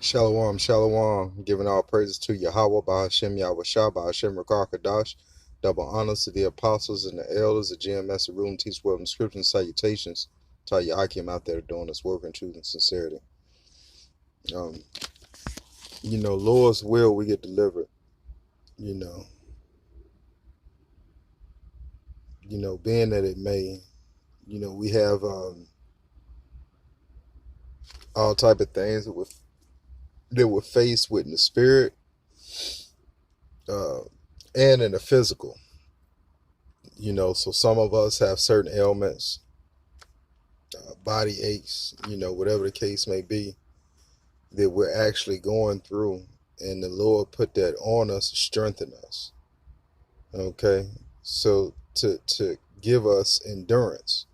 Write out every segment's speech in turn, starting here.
Shalom, shalom. Giving all praises to Yahweh, Bahashem, Yahweh Shah, Bahashem, Rakar Kadash. Double honors to the apostles and the elders, the GMS, the rule and teach word and scripture and salutations to all your Akim out there doing this work in truth and sincerity. Um, Lord's will, we get delivered. You being that it may, we have all type of things that we're faced with in the spirit uh, and in the physical. So some of us have certain ailments, body aches, whatever the case may be, that we're actually going through, and the Lord put that on us to strengthen us. Okay, so to give us endurance,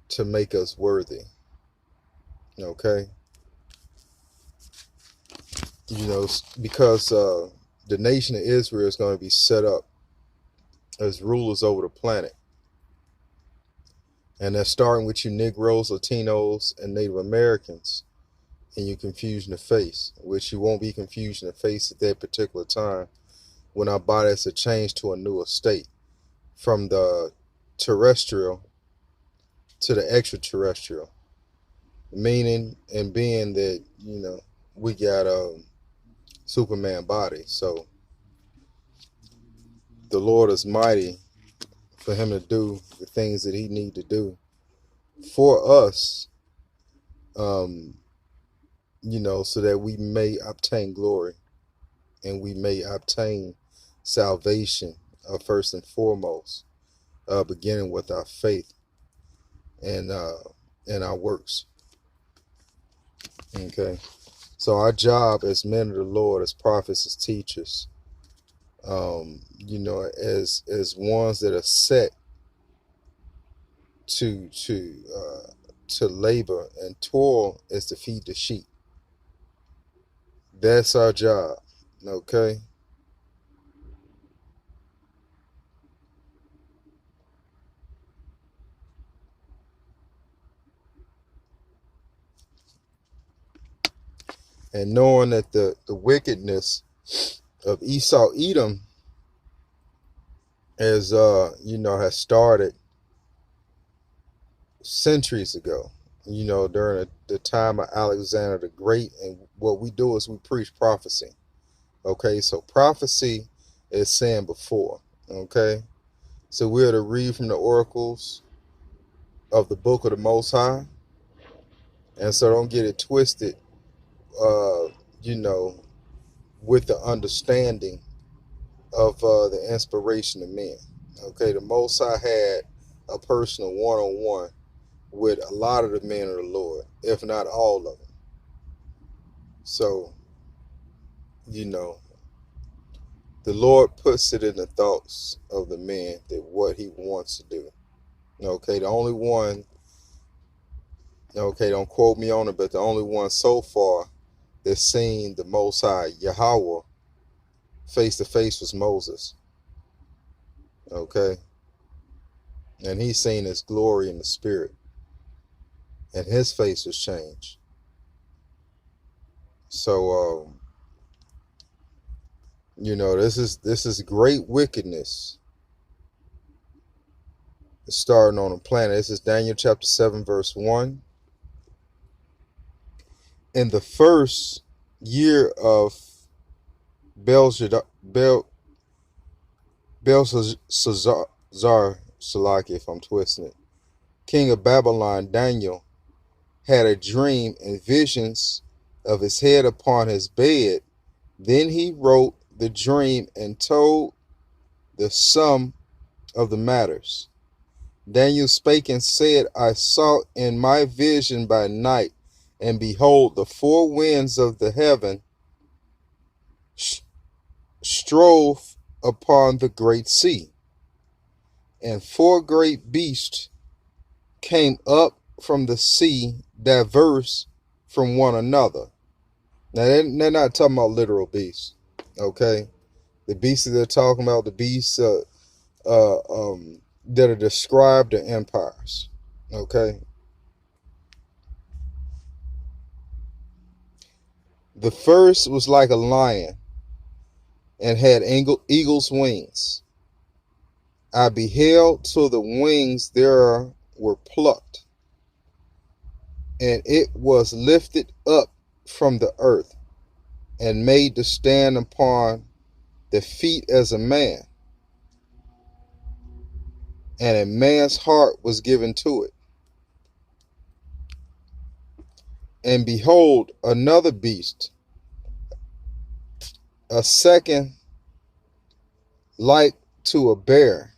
to make us worthy. Okay, because the nation of Israel is going to be set up as rulers over the planet. And that's starting with you Negroes, Latinos, and Native Americans, and you confusion of face, which you won't be confusion of face at that particular time when our bodies are changed to a newer state from the terrestrial to the extraterrestrial, meaning and being that, we got a Superman body. So the Lord is mighty for him to do the things that he need to do for us, so that we may obtain glory and we may obtain salvation, first and foremost, beginning with our faith and our works. Okay, so our job as men of the Lord, as prophets, as teachers, as ones that are set to labor and toil, is to feed the sheep. That's our job. Okay. And knowing that the wickedness of Esau Edom has started centuries ago, during the time of Alexander the Great. And what we do is we preach prophecy. Okay, so prophecy is saying before. Okay, so we're to read from the oracles of the book of the Most High. And so don't get it twisted, uh, with the understanding of the inspiration of men. Okay, the Most High had a personal one-on-one with a lot of the men of the Lord, if not all of them. So, the Lord puts it in the thoughts of the man that what he wants to do. Okay, the only one, okay, don't quote me on it, but the only one so far that's seen the Most High, Yahweh, face to face was Moses. Okay, and he's seen his glory in the spirit, and his face was changed. So, this is great wickedness starting on the planet. This is Daniel chapter 7, verse 1. In the first year of Belshazzar, Salaki, if I'm twisting it, king of Babylon, Daniel had a dream and visions of his head upon his bed. Then he wrote the dream and told the sum of the matters. Daniel spake and said, I saw in my vision by night, and behold, the four winds of the heaven strove upon the great sea, and four great beasts came up from the sea, diverse from one another. Now, they're not talking about literal beasts, okay? The beasts that they're talking about, the beasts that are described in empires, Okay. The first was like a lion and had eagle's wings. I beheld till the wings there were plucked, and it was lifted up from the earth, and made to stand upon the feet as a man, and a man's heart was given to it. And behold, another beast, a second like to a bear,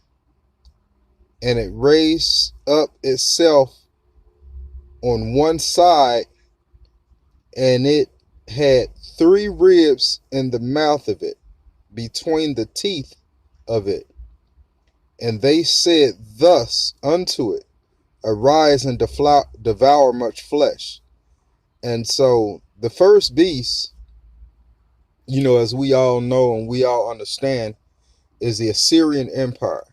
and it raised up itself on one side, and it had three ribs in the mouth of it, between the teeth of it. And they said thus unto it, arise and devour much flesh. And so the first beast, as we all know and we all understand, is the Assyrian Empire.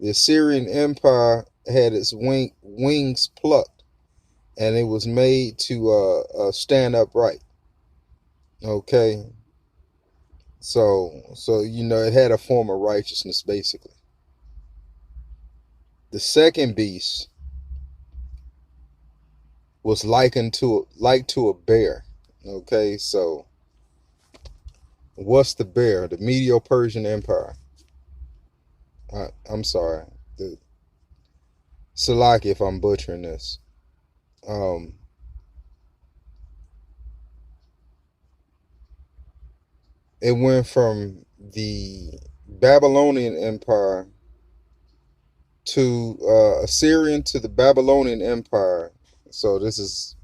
The Assyrian Empire had its wings plucked, and it was made to stand upright. Okay, so it had a form of righteousness basically. The second beast was like to a bear. Okay, so what's the bear? The Medo-Persian Empire. I'm sorry, the Salaki if I'm butchering this. Um, it went from the Babylonian Empire to Assyrian to the Babylonian Empire. So this is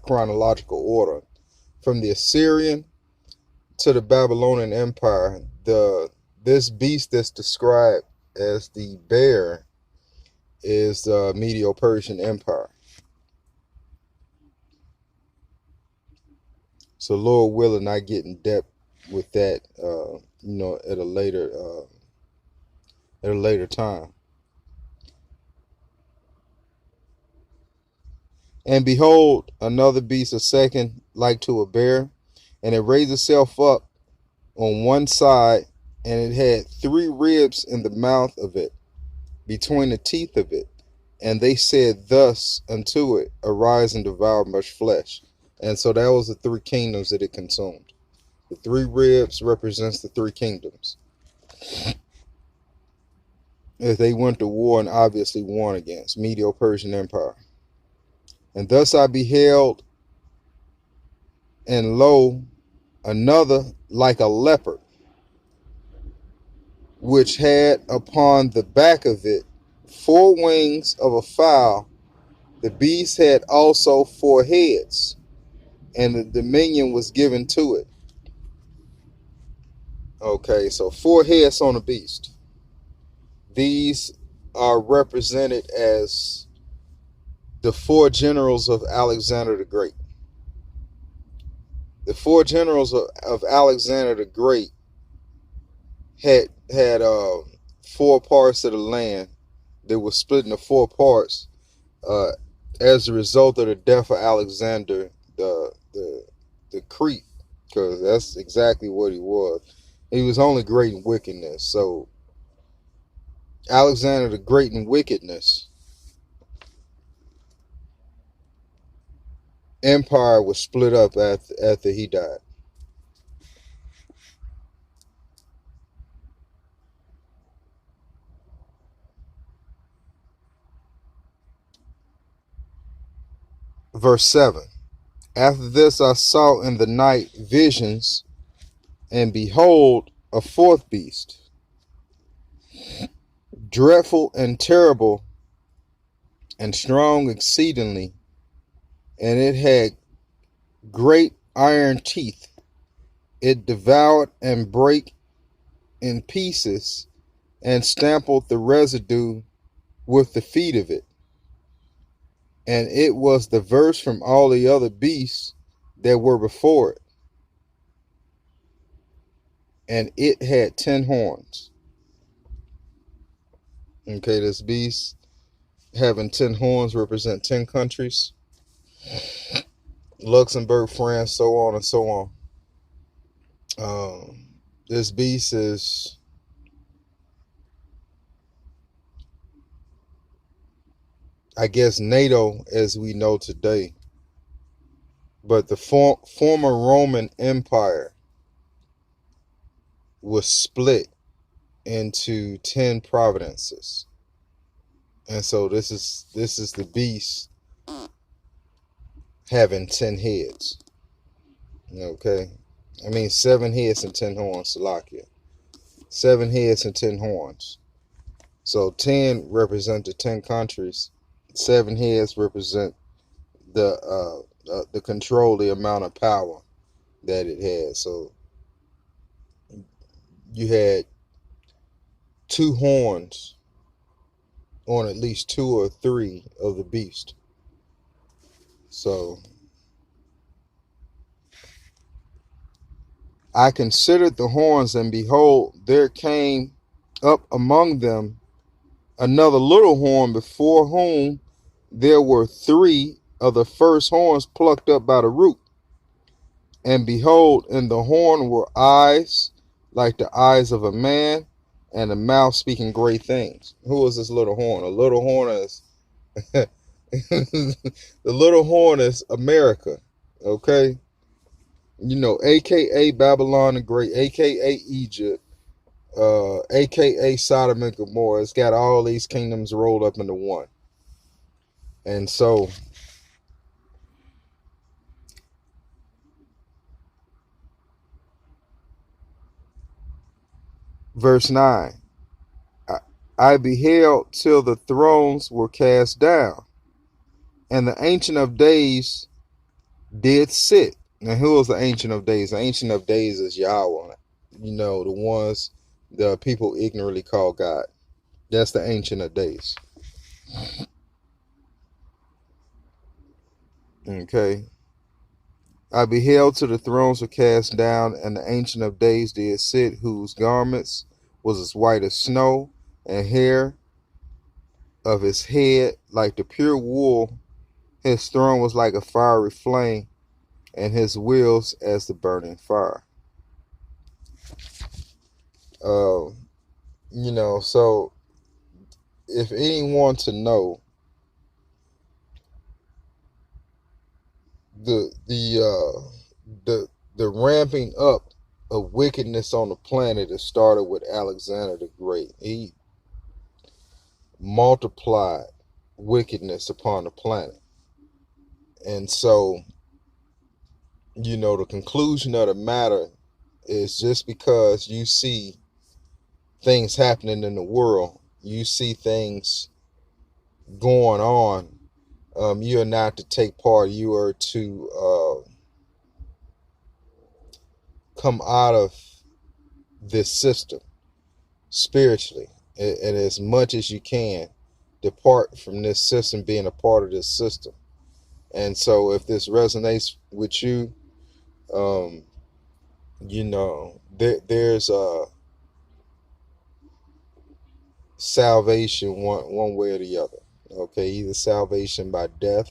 chronological order. From the Assyrian to the Babylonian Empire, this beast that's described as the bear is the Medo-Persian Empire. So Lord willing, I get in depth with that, at a later time. And behold, another beast, a second, like to a bear, and it raised itself up on one side, and it had three ribs in the mouth of it, between the teeth of it. And they said thus unto it, arise and devour much flesh. And so that was the three kingdoms that it consumed. The three ribs represents the three kingdoms. As they went to war and obviously won against Medo-Persian Empire. And thus I beheld, and lo, another like a leopard, which had upon the back of it 4 wings of a fowl. The beast had also 4 heads, and the dominion was given to it. Okay, so 4 heads on the beast. These are represented as the 4 generals of Alexander the Great. The 4 generals of Alexander the Great had 4 parts of the land that was split into 4 parts as a result of the death of Alexander the Crete, because that's exactly what he was. He was only great in wickedness. So Alexander the Great in wickedness, empire was split up after he died. Verse 7. After this I saw in the night visions, and behold, a 4th beast, dreadful and terrible and strong exceedingly, and it had great iron teeth. It devoured and brake in pieces, and stampled the residue with the feet of it. And it was diverse from all the other beasts that were before it. And it had 10 horns. Okay, this beast having 10 horns represent 10 countries. Luxembourg, France, so on and so on. This beast is, I guess, NATO as we know today. But the former Roman Empire was split into 10 provinces. And so this is the beast having 10 heads. Okay. I mean 7 heads and 10 horns, Salakia. 7 heads and 10 horns. So 10 represent the 10 countries. 7 heads represent the control, the amount of power that it has. So you had 2 horns on at least 2 or 3 of the beast. So I considered the horns, and behold, there came up among them another little horn, before whom there were 3 of the first horns plucked up by the root. And behold, in the horn were eyes like the eyes of a man, and a mouth speaking great things. Who is this little horn? A little horn is the little horn is America. Okay, you know, aka Babylon the Great, aka Egypt, aka Sodom and Gomorrah. It's got all these kingdoms rolled up into one. And so verse 9, I beheld till the thrones were cast down, and the Ancient of Days did sit. Now, who is the Ancient of Days? The Ancient of Days is Yahweh. You know, the ones the people ignorantly call God. That's the Ancient of Days. Okay. I beheld till the thrones were cast down, and the Ancient of Days did sit, whose garments was as white as snow, and hair of his head like the pure wool. His throne was like a fiery flame, and his wheels as the burning fire. You know, so if anyone to know, the ramping up of wickedness on the planet, it started with Alexander the Great. He multiplied wickedness upon the planet. And so, you know, the conclusion of the matter is, just because you see things happening in the world, you see things going on, you are not to take part. You are to come out of this system spiritually, and as much as you can, depart from this system, being a part of this system. And so if this resonates with you, you know, there's a salvation one way or the other. Okay, either salvation by death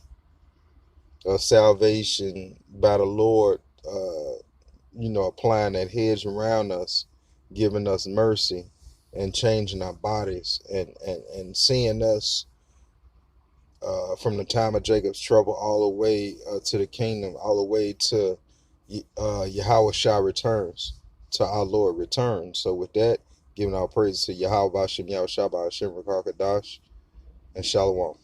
or salvation by the Lord, you know, applying that hedge around us, giving us mercy and changing our bodies, and seeing us from the time of Jacob's trouble all the way to the kingdom, all the way to Yahweh Shah returns, to our Lord returns. So with that, giving our praises to Yahweh Bashem, Yahweh Shah, Bashem, Rakakadash, and Shalom.